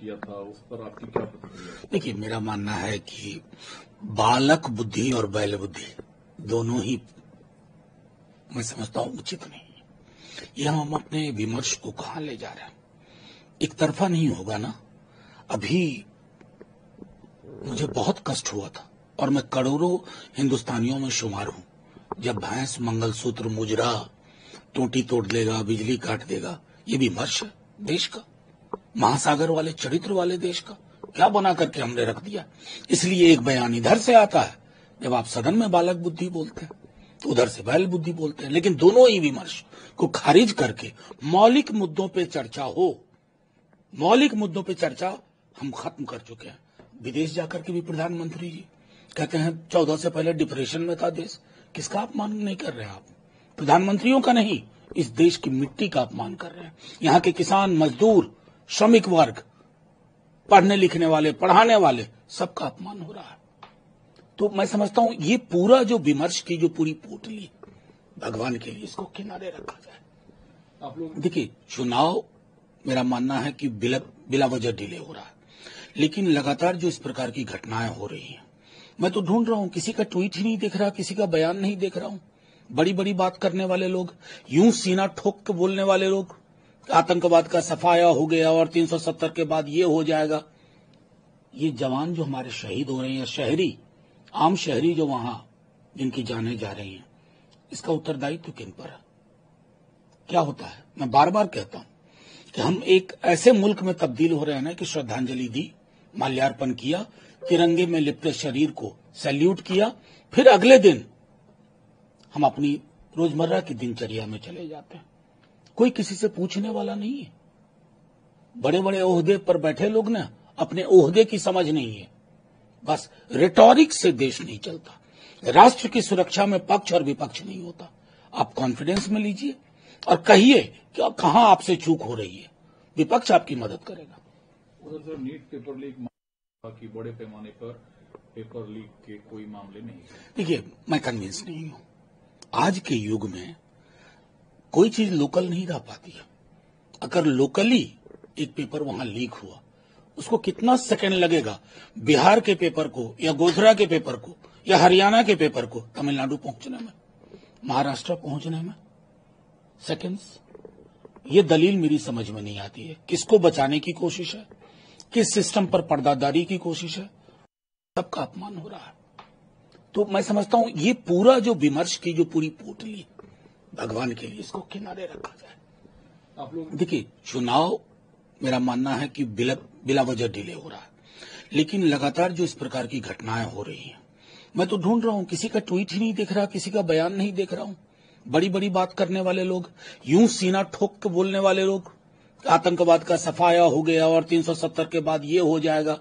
किया था, उस पर आपकी क्या प्रतिक्रिया? देखिए, मेरा मानना है कि बालक बुद्धि और बैल बुद्धि दोनों ही मैं समझता हूं उचित नहीं है। ये हम अपने विमर्श को कहां ले जा रहे हैं? एक तरफा नहीं होगा ना। अभी मुझे बहुत कष्ट हुआ था और मैं करोड़ों हिंदुस्तानियों में शुमार हूं जब भैंस मंगलसूत्र मुजरा टूटी तोड़ देगा, बिजली काट देगा। ये विमर्श है देश का, महासागर वाले चरित्र वाले देश का। क्या बना करके हमने रख दिया। इसलिए एक बयान इधर से आता है जब आप सदन में बालक बुद्धि बोलते हैं, तो उधर से बैल बुद्धि बोलते हैं। लेकिन दोनों ही विमर्श को खारिज करके मौलिक मुद्दों पे चर्चा हो। मौलिक मुद्दों पे चर्चा हम खत्म कर चुके हैं। विदेश जाकर के भी प्रधानमंत्री जी कहते हैं 14 से पहले डिप्रेशन में था देश। किसका अपमान नहीं कर रहे हैं आप? प्रधानमंत्रियों का नहीं, इस देश की मिट्टी का अपमान कर रहे हैं। यहाँ के किसान, मजदूर, श्रमिक वर्ग, पढ़ने लिखने वाले, पढ़ाने वाले, सबका अपमान हो रहा है। तो मैं समझता हूं ये पूरा जो विमर्श की जो पूरी पोटली, भगवान के लिए इसको किनारे रखा जाए। आप लोग देखिए, चुनाव मेरा मानना है कि बिला वजह डिले हो रहा है, लेकिन लगातार जो इस प्रकार की घटनाएं हो रही हैं, मैं तो ढूंढ रहा हूं, किसी का ट्वीट ही नहीं देख रहा, किसी का बयान नहीं देख रहा हूं। बड़ी बड़ी बात करने वाले लोग, यूं सीना ठोक के बोलने वाले लोग, आतंकवाद का सफाया हो गया और 370 के बाद ये हो जाएगा। ये जवान जो हमारे शहीद हो रहे हैं, शहरी, आम शहरी जो वहां जिनकी जानें जा रही हैं, इसका उत्तरदायित्व किन पर है? क्या होता है? मैं बार बार कहता हूं कि हम एक ऐसे मुल्क में तब्दील हो रहे हैं ना कि श्रद्धांजलि दी, माल्यार्पण किया, तिरंगे में लिपटे शरीर को सैल्यूट किया, फिर अगले दिन हम अपनी रोजमर्रा की दिनचर्या में चले जाते हैं। कोई किसी से पूछने वाला नहीं है। बड़े बड़े ओहदे पर बैठे लोग ना, अपने ओहदे की समझ नहीं है। बस रिटॉरिक से देश नहीं चलता। राष्ट्र की सुरक्षा में पक्ष और विपक्ष नहीं होता। आप कॉन्फिडेंस में लीजिए और कहिए कि कहां आपसे चूक हो रही है, विपक्ष आपकी मदद करेगा। उधर जो नीट पेपर लीक की बड़े पैमाने पर पेपर लीक के कोई मामले नहीं है। देखिए, मैं कन्विंस नहीं हूं। आज के युग में कोई चीज लोकल नहीं रह पाती है। अगर लोकली एक पेपर वहां लीक हुआ, उसको कितना सेकंड लगेगा बिहार के पेपर को या गोधरा के पेपर को या हरियाणा के पेपर को तमिलनाडु पहुंचने में, महाराष्ट्र पहुंचने में? सेकंड्स। ये दलील मेरी समझ में नहीं आती है। किसको बचाने की कोशिश है? किस सिस्टम पर पर्दादारी की कोशिश है? सबका अपमान हो रहा है। तो मैं समझता हूं ये पूरा जो विमर्श की जो पूरी पोटली, भगवान के लिए इसको किनारे रखा जाए। आप लोग देखिए, चुनाव मेरा मानना है कि बिला वजह डिले हो रहा है, लेकिन लगातार जो इस प्रकार की घटनाएं हो रही हैं, मैं तो ढूंढ रहा हूं, किसी का ट्वीट ही नहीं देख रहा, किसी का बयान नहीं देख रहा हूं। बड़ी बड़ी बात करने वाले लोग, यूं सीना ठोक के बोलने वाले लोग, आतंकवाद का सफाया हो गया और 370 के बाद ये हो जाएगा।